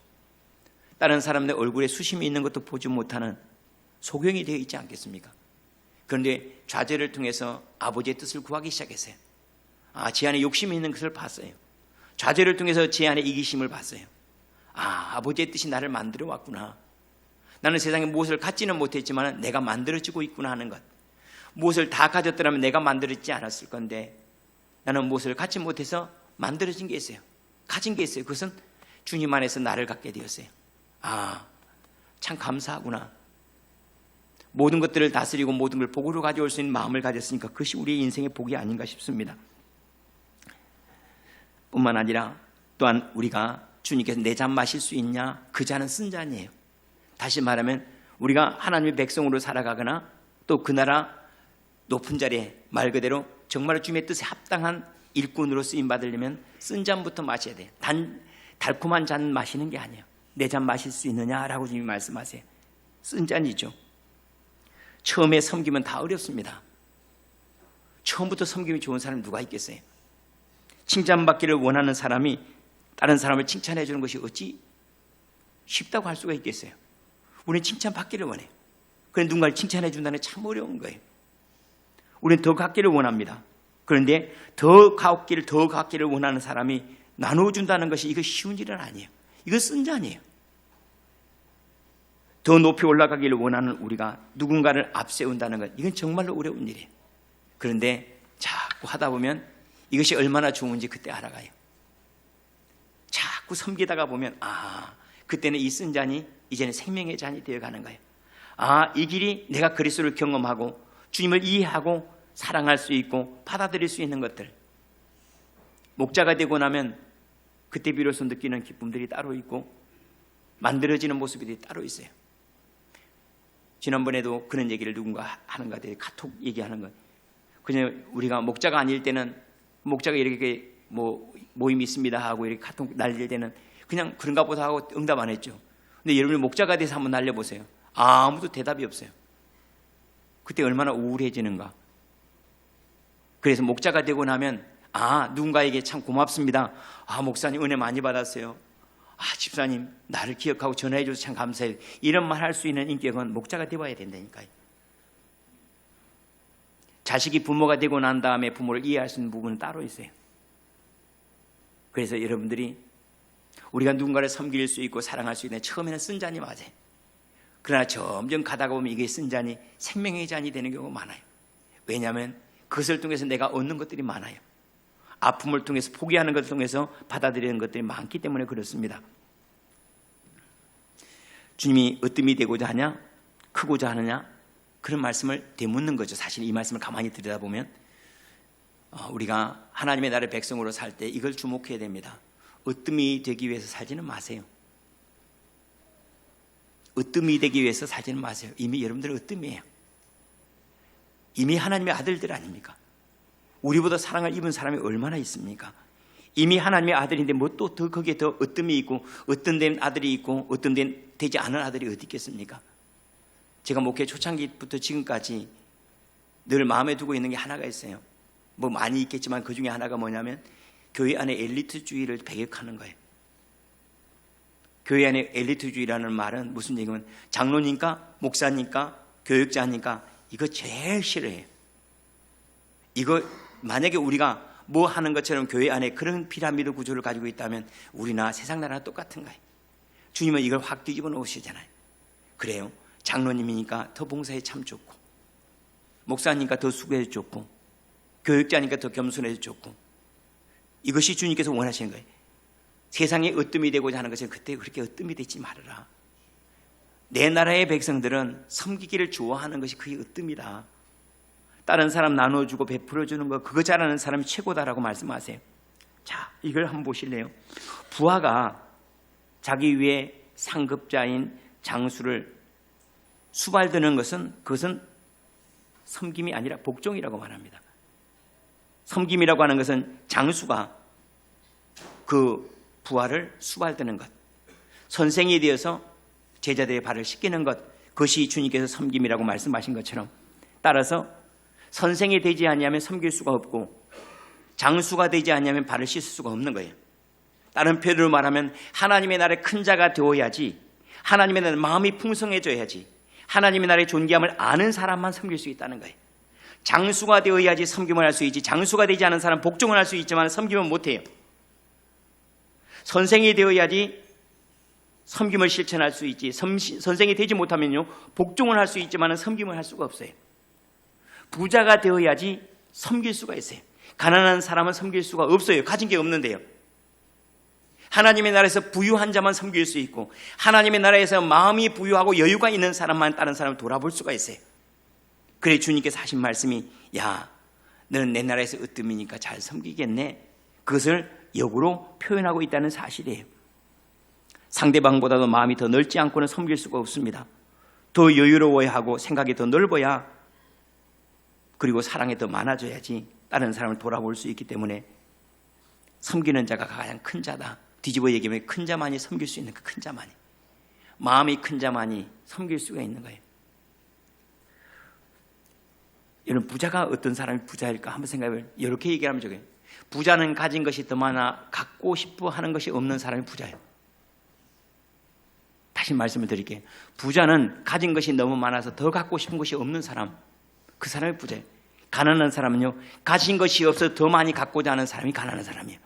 다른 사람들 얼굴에 수심이 있는 것도 보지 못하는 소경이 되어 있지 않겠습니까? 그런데 좌절을 통해서 아버지의 뜻을 구하기 시작했어요. 제 안에 욕심이 있는 것을 봤어요. 좌절을 통해서 제 안에 이기심을 봤어요. 아버지의 뜻이 나를 만들어 왔구나. 나는 세상에 무엇을 갖지는 못했지만 내가 만들어지고 있구나 하는 것. 무엇을 다 가졌더라면 내가 만들어지지 않았을 건데 나는 무엇을 갖지 못해서 만들어진 게 있어요. 가진 게 있어요. 그것은 주님 안에서 나를 갖게 되었어요. 참 감사하구나. 모든 것들을 다스리고 모든 걸 복으로 가져올 수 있는 마음을 가졌으니까 그것이 우리의 인생의 복이 아닌가 싶습니다. 뿐만 아니라 또한 우리가 주님께서 내 잔 마실 수 있냐? 그 잔은 쓴 잔이에요. 다시 말하면 우리가 하나님의 백성으로 살아가거나 또 그 나라 높은 자리에 말 그대로 정말 주님의 뜻에 합당한 일꾼으로 쓰임 받으려면 쓴 잔부터 마셔야 돼요. 달콤한 잔 마시는 게 아니에요. 내 잔 마실 수 있느냐라고 주님이 말씀하세요. 쓴 잔이죠. 처음에 섬기면 다 어렵습니다. 처음부터 섬김이 좋은 사람이 누가 있겠어요? 칭찬받기를 원하는 사람이 다른 사람을 칭찬해 주는 것이 어찌 쉽다고 할 수가 있겠어요? 우리는 칭찬받기를 원해요. 그런데 누군가를 칭찬해 준다는 게 참 어려운 거예요. 우리는 더 갖기를 원합니다. 그런데 더 갖기를 원하는 사람이 나눠준다는 것이 이거 쉬운 일은 아니에요. 이거 쓴 잔이에요. 더 높이 올라가기를 원하는 우리가 누군가를 앞세운다는 것, 이건 정말로 어려운 일이에요. 그런데 자꾸 하다 보면 이것이 얼마나 좋은지 그때 알아가요. 자꾸 섬기다가 보면 그때는 이 쓴 잔이 이제는 생명의 잔이 되어가는 거예요. 이 길이 내가 그리스도를 경험하고 주님을 이해하고 사랑할 수 있고 받아들일 수 있는 것들. 목자가 되고 나면 그때 비로소 느끼는 기쁨들이 따로 있고 만들어지는 모습이 따로 있어요. 지난번에도 그런 얘기를 누군가 하는 것 같아요. 카톡 얘기하는 것. 그냥 우리가 목자가 아닐 때는 목자가 이렇게 모임이 있습니다 하고 이렇게 카톡 날릴 때는 그냥 그런가 보다 하고 응답 안 했죠. 근데 여러분이 목자가 돼서 한번 날려보세요. 아무도 대답이 없어요. 그때 얼마나 우울해지는가. 그래서 목자가 되고 나면 누군가에게 참 고맙습니다. 목사님 은혜 많이 받았어요. 집사님 나를 기억하고 전화해 줘서 참 감사해요. 이런 말 할 수 있는 인격은 목자가 되어야 된다니까요. 자식이 부모가 되고 난 다음에 부모를 이해할 수 있는 부분은 따로 있어요. 그래서 여러분들이 우리가 누군가를 섬길 수 있고 사랑할 수 있는 처음에는 쓴 잔이 맞아요. 그러나 점점 가다가 보면 이게 쓴 잔이 생명의 잔이 되는 경우가 많아요. 왜냐하면 그것을 통해서 내가 얻는 것들이 많아요. 아픔을 통해서 포기하는 것을 통해서 받아들이는 것들이 많기 때문에 그렇습니다. 주님이 어뜸이 되고자 하냐? 크고자 하느냐? 그런 말씀을 되묻는 거죠. 사실 이 말씀을 가만히 들여다보면 우리가 하나님의 나라의 백성으로 살 때 이걸 주목해야 됩니다. 으뜸이 되기 위해서 살지는 마세요. 으뜸이 되기 위해서 살지는 마세요. 이미 여러분들은 으뜸이에요. 이미 하나님의 아들들 아닙니까? 우리보다 사랑을 입은 사람이 얼마나 있습니까? 이미 하나님의 아들인데 뭐 또 더 거기에 더 으뜸이 있고 으뜸된 아들이 있고 으뜸된 되지 않은 아들이 어디 있겠습니까? 제가 목회 초창기부터 지금까지 늘 마음에 두고 있는 게 하나가 있어요. 뭐 많이 있겠지만 그 중에 하나가 뭐냐면 교회 안에 엘리트주의를 배격하는 거예요. 교회 안에 엘리트주의라는 말은 무슨 얘기냐면 장로니까 목사니까 교육자니까 이거 제일 싫어해요. 이거 만약에 우리가 뭐 하는 것처럼 교회 안에 그런 피라미드 구조를 가지고 있다면 우리나 세상 나라랑 똑같은 거예요. 주님은 이걸 확 뒤집어 놓으시잖아요. 그래요. 장로님이니까 더 봉사에 참 좋고, 목사니까 더 수고해 좋고, 교육자니까 더 겸손해 좋고, 이것이 주님께서 원하시는 거예요. 세상에 으뜸이 되고자 하는 것은 그때 그렇게 으뜸이 되지 말아라. 내 나라의 백성들은 섬기기를 좋아하는 것이 그게 으뜸이다. 다른 사람 나눠주고 베풀어주는 거 그거 잘하는 사람이 최고다라고 말씀하세요. 자, 이걸 한번 보실래요? 부하가 자기 위에 상급자인 장수를 수발드는 것은 그것은 섬김이 아니라 복종이라고 말합니다. 섬김이라고 하는 것은 장수가 그 부하를 수발드는 것, 선생이 되어서 제자들의 발을 씻기는 것, 그것이 주님께서 섬김이라고 말씀하신 것처럼, 따라서 선생이 되지 않으면 섬길 수가 없고 장수가 되지 않으면 발을 씻을 수가 없는 거예요. 다른 표현으로 말하면 하나님의 나라의 큰 자가 되어야지, 하나님의 나라의 마음이 풍성해져야지, 하나님의 나라의 존귀함을 아는 사람만 섬길 수 있다는 거예요. 장수가 되어야지 섬김을 할 수 있지, 장수가 되지 않은 사람 복종을 할 수 있지만 섬김은 못해요. 선생이 되어야지 섬김을 실천할 수 있지, 선생이 되지 못하면요 복종을 할 수 있지만 섬김을 할 수가 없어요. 부자가 되어야지 섬길 수가 있어요. 가난한 사람은 섬길 수가 없어요. 가진 게 없는데요. 하나님의 나라에서 부유한 자만 섬길 수 있고, 하나님의 나라에서 마음이 부유하고 여유가 있는 사람만 다른 사람을 돌아볼 수가 있어요. 그래 주님께서 하신 말씀이, 야, 너는 내 나라에서 으뜸이니까 잘 섬기겠네, 그것을 역으로 표현하고 있다는 사실이에요. 상대방보다도 마음이 더 넓지 않고는 섬길 수가 없습니다. 더 여유로워야 하고 생각이 더 넓어야, 그리고 사랑이 더 많아져야지 다른 사람을 돌아볼 수 있기 때문에 섬기는 자가 가장 큰 자다. 뒤집어 얘기하면 큰 자만이 섬길 수 있는 그 큰 자만이, 마음이 큰 자만이 섬길 수가 있는 거예요. 여러분, 부자가 어떤 사람이 부자일까 한번 생각해봐요. 이렇게 얘기하면 저게, 부자는 가진 것이 더 많아 갖고 싶어 하는 것이 없는 사람이 부자예요. 다시 말씀을 드릴게요. 부자는 가진 것이 너무 많아서 더 갖고 싶은 것이 없는 사람, 그 사람이 부자예요. 가난한 사람은요, 가진 것이 없어서 더 많이 갖고자 하는 사람이 가난한 사람이에요.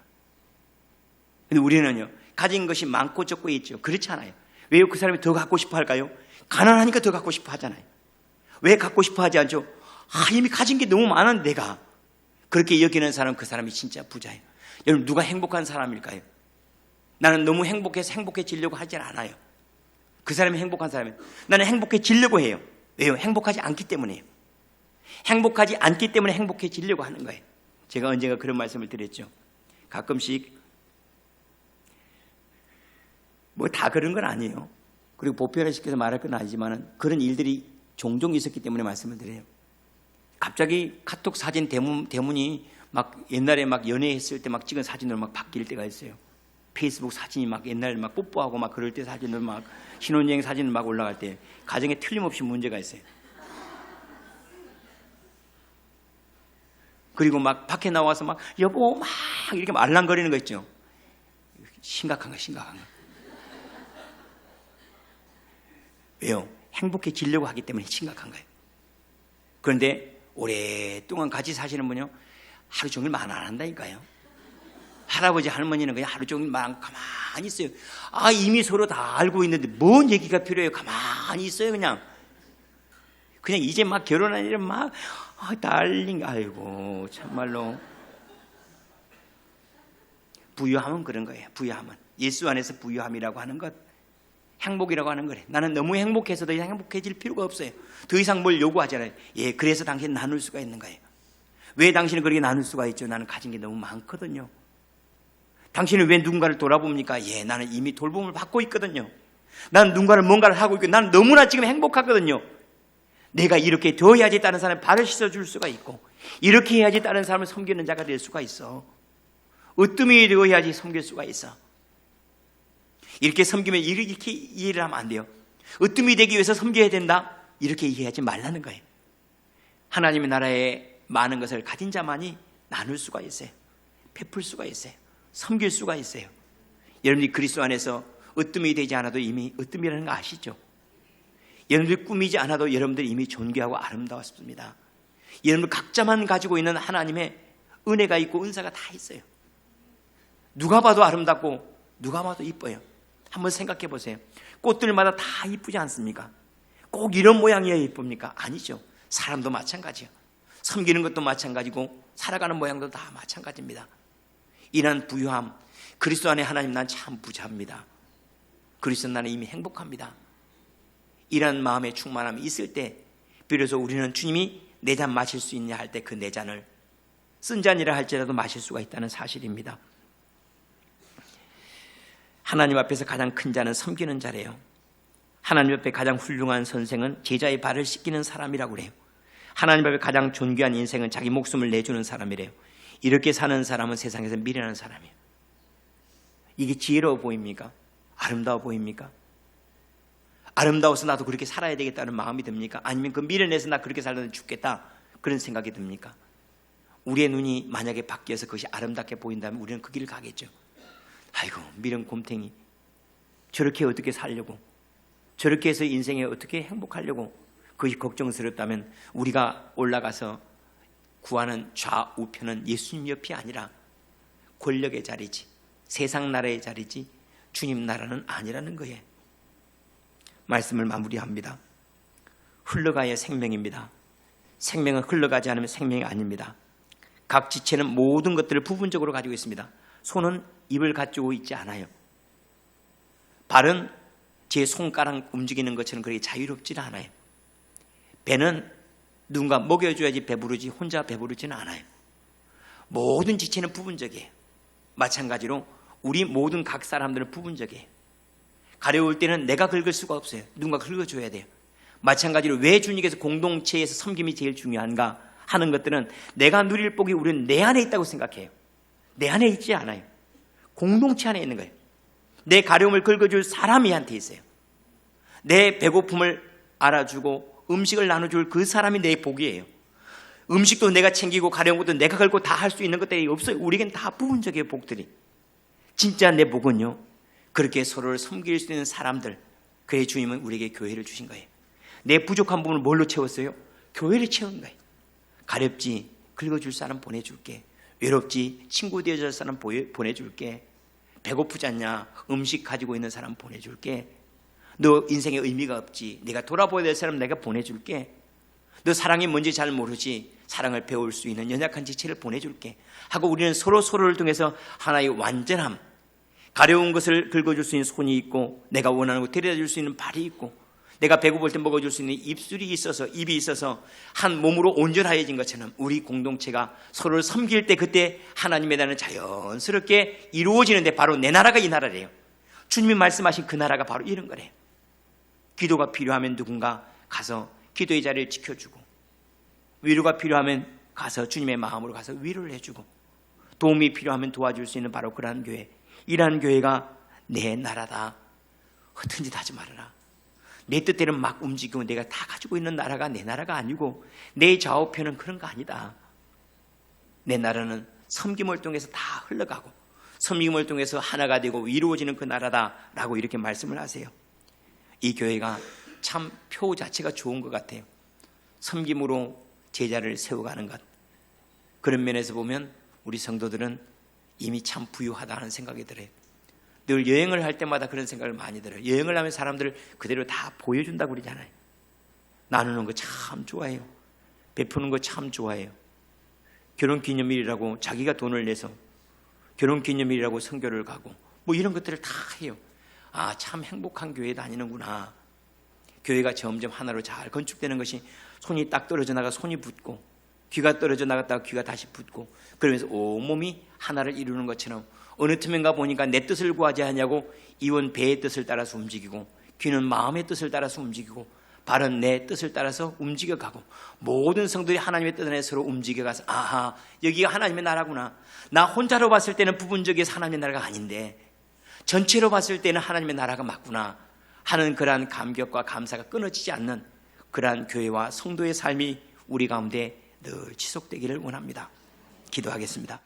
근데 우리는요, 가진 것이 많고 적고 있죠. 그렇지 않아요. 왜 그 사람이 더 갖고 싶어 할까요? 가난하니까 더 갖고 싶어 하잖아요. 왜 갖고 싶어 하지 않죠? 이미 가진 게 너무 많은데 내가. 그렇게 여기는 사람, 그 사람이 진짜 부자예요. 여러분, 누가 행복한 사람일까요? 나는 너무 행복해서 행복해지려고 하질 않아요. 그 사람이 행복한 사람이에요. 나는 행복해지려고 해요. 왜요? 행복하지 않기 때문에요. 행복하지 않기 때문에 행복해지려고 하는 거예요. 제가 언젠가 그런 말씀을 드렸죠. 가끔씩 뭐 다 그런 건 아니에요. 그리고 보편화시켜서 말할 건 아니지만 그런 일들이 종종 있었기 때문에 말씀을 드려요. 갑자기 카톡 사진 대문이 막 옛날에 막 연애했을 때 막 찍은 사진으로 막 바뀔 때가 있어요. 페이스북 사진이 막 옛날에 막 뽀뽀하고 막 그럴 때 사진으로 막 신혼여행 사진 막 올라갈 때 가정에 틀림없이 문제가 있어요. 그리고 막 밖에 나와서 막 여보 막 이렇게 말랑거리는 거 있죠. 심각한 거, 심각한 거. 왜요? 행복해지려고 하기 때문에 심각한 거예요. 그런데 오랫동안 같이 사시는 분요, 하루 종일 말 안 한다니까요. 할아버지 할머니는 그냥 하루 종일 말 가만히 있어요. 이미 서로 다 알고 있는데 뭔 얘기가 필요해요? 가만히 있어요. 그냥 이제 막 결혼한 일은 막 달링. 아이고 참말로. 부유함은 그런 거예요. 부유함은 예수 안에서 부유함이라고 하는 것, 행복이라고 하는 거래. 나는 너무 행복해서 더 이상 행복해질 필요가 없어요. 더 이상 뭘 요구하잖아요. 예, 그래서 당신 나눌 수가 있는 거예요. 왜 당신은 그렇게 나눌 수가 있죠? 나는 가진 게 너무 많거든요. 당신은 왜 누군가를 돌아봅니까? 예, 나는 이미 돌봄을 받고 있거든요. 나는 누군가를 뭔가를 하고 있고 나는 너무나 지금 행복하거든요. 내가 이렇게 되어야지 다른 사람의 발을 씻어줄 수가 있고, 이렇게 해야지 다른 사람을 섬기는 자가 될 수가 있어. 으뜸이 되어야지 섬길 수가 있어. 이렇게 섬기면 이렇게 이해를 하면 안 돼요. 으뜸이 되기 위해서 섬겨야 된다, 이렇게 이해하지 말라는 거예요. 하나님의 나라에 많은 것을 가진 자만이 나눌 수가 있어요. 베풀 수가 있어요. 섬길 수가 있어요. 여러분이 그리스도 안에서 으뜸이 되지 않아도 이미 으뜸이라는 거 아시죠? 여러분들이 꾸미지 않아도 여러분들이 이미 존귀하고 아름다웠습니다. 여러분들 각자만 가지고 있는 하나님의 은혜가 있고 은사가 다 있어요. 누가 봐도 아름답고 누가 봐도 이뻐요. 한번 생각해 보세요. 꽃들마다 다 이쁘지 않습니까? 꼭 이런 모양이어야 이쁩니까? 아니죠. 사람도 마찬가지예요. 섬기는 것도 마찬가지고 살아가는 모양도 다 마찬가지입니다. 이런 부유함, 그리스도 안에 하나님 난 참 부자입니다. 그리스도 나는 이미 행복합니다. 이런 마음의 충만함이 있을 때 비로소 우리는 주님이 내 잔 마실 수 있냐 할 때 그 내 잔을 쓴 잔이라 할지라도 마실 수가 있다는 사실입니다. 하나님 앞에서 가장 큰 자는 섬기는 자래요. 하나님 앞에 가장 훌륭한 선생은 제자의 발을 씻기는 사람이라고 그래요. 하나님 앞에 가장 존귀한 인생은 자기 목숨을 내주는 사람이래요. 이렇게 사는 사람은 세상에서 미련한 사람이에요. 이게 지혜로워 보입니까? 아름다워 보입니까? 아름다워서 나도 그렇게 살아야 되겠다는 마음이 듭니까? 아니면 그 미련해서 나 그렇게 살면 죽겠다 그런 생각이 듭니까? 우리의 눈이 만약에 바뀌어서 그것이 아름답게 보인다면 우리는 그 길을 가겠죠. 아이고 미련 곰탱이, 저렇게 어떻게 살려고, 저렇게 해서 인생에 어떻게 행복하려고, 그것이 걱정스럽다면 우리가 올라가서 구하는 좌우편은 예수님 옆이 아니라 권력의 자리지, 세상 나라의 자리지 주님 나라는 아니라는 거예요. 말씀을 마무리합니다. 흘러가야 생명입니다. 생명은 흘러가지 않으면 생명이 아닙니다. 각 지체는 모든 것들을 부분적으로 가지고 있습니다. 손은 입을 가지고 있지 않아요. 발은 제 손가락 움직이는 것처럼 그렇게 자유롭지는 않아요. 배는 누군가 먹여줘야지 배부르지 혼자 배부르지는 않아요. 모든 지체는 부분적이에요. 마찬가지로 우리 모든 각 사람들은 부분적이에요. 가려울 때는 내가 긁을 수가 없어요. 누군가 긁어줘야 돼요. 마찬가지로 왜 주님께서 공동체에서 섬김이 제일 중요한가 하는 것들은 내가 누릴 복이 우리는 내 안에 있다고 생각해요. 내 안에 있지 않아요. 공동체 안에 있는 거예요. 내 가려움을 긁어줄 사람이 한테 있어요. 내 배고픔을 알아주고 음식을 나눠줄 그 사람이 내 복이에요. 음식도 내가 챙기고 가려운 것도 내가 긁고 다 할 수 있는 것들이 없어요. 우리에겐 다 부분적이에요. 복들이. 진짜 내 복은요, 그렇게 서로를 섬길 수 있는 사람들, 그의 주님은 우리에게 교회를 주신 거예요. 내 부족한 부분을 뭘로 채웠어요? 교회를 채운 거예요. 가렵지? 긁어줄 사람 보내줄게. 외롭지? 친구 되어줄 사람 보내줄게. 배고프지 않냐? 음식 가지고 있는 사람 보내줄게. 너 인생에 의미가 없지? 내가 돌아보야 될 사람 내가 보내줄게. 너 사랑이 뭔지 잘 모르지? 사랑을 배울 수 있는 연약한 지체를 보내줄게 하고 우리는 서로를 통해서 하나의 완전함, 가려운 것을 긁어줄 수 있는 손이 있고 내가 원하는 거 데려다 줄 수 있는 발이 있고 내가 배고플 때 먹어줄 수 있는 입술이 있어서, 입이 있어서 한 몸으로 온전하여진 것처럼 우리 공동체가 서로를 섬길 때 그때 하나님의 나라는 자연스럽게 이루어지는데 바로 내 나라가 이 나라래요. 주님이 말씀하신 그 나라가 바로 이런 거래요. 기도가 필요하면 누군가 가서 기도의 자리를 지켜주고, 위로가 필요하면 가서 주님의 마음으로 가서 위로를 해주고, 도움이 필요하면 도와줄 수 있는 바로 그러한 교회, 이러한 교회가 내 나라다. 허튼 짓 하지 말아라. 내 뜻대로 막 움직이고 내가 다 가지고 있는 나라가 내 나라가 아니고 내 좌우편은 그런 거 아니다. 내 나라는 섬김을 통해서 다 흘러가고 섬김을 통해서 하나가 되고 이루어지는 그 나라다라고 이렇게 말씀을 하세요. 이 교회가 참 표 자체가 좋은 것 같아요. 섬김으로 제자를 세워가는 것. 그런 면에서 보면 우리 성도들은 이미 참 부유하다는 생각이 들어요. 늘 여행을 할 때마다 그런 생각을 많이 들어요. 여행을 하면 사람들을 그대로 다 보여준다고 그러잖아요. 나누는 거 참 좋아해요. 베푸는 거 참 좋아해요. 결혼기념일이라고 자기가 돈을 내서 결혼기념일이라고 선교를 가고 뭐 이런 것들을 다 해요. 아, 참 행복한 교회 다니는구나. 교회가 점점 하나로 잘 건축되는 것이 손이 딱 떨어져 나가 손이 붙고 귀가 떨어져 나갔다가 귀가 다시 붙고 그러면서 온몸이 하나를 이루는 것처럼 어느 틈인가 보니까 내 뜻을 구하지 않냐고 이원 배의 뜻을 따라서 움직이고 귀는 마음의 뜻을 따라서 움직이고 발은 내 뜻을 따라서 움직여가고 모든 성도들이 하나님의 뜻 안에 서로 움직여가서 아하, 여기가 하나님의 나라구나. 나 혼자로 봤을 때는 부분적인 하나님의 나라가 아닌데 전체로 봤을 때는 하나님의 나라가 맞구나 하는 그러한 감격과 감사가 끊어지지 않는 그러한 교회와 성도의 삶이 우리 가운데 늘 지속되기를 원합니다. 기도하겠습니다.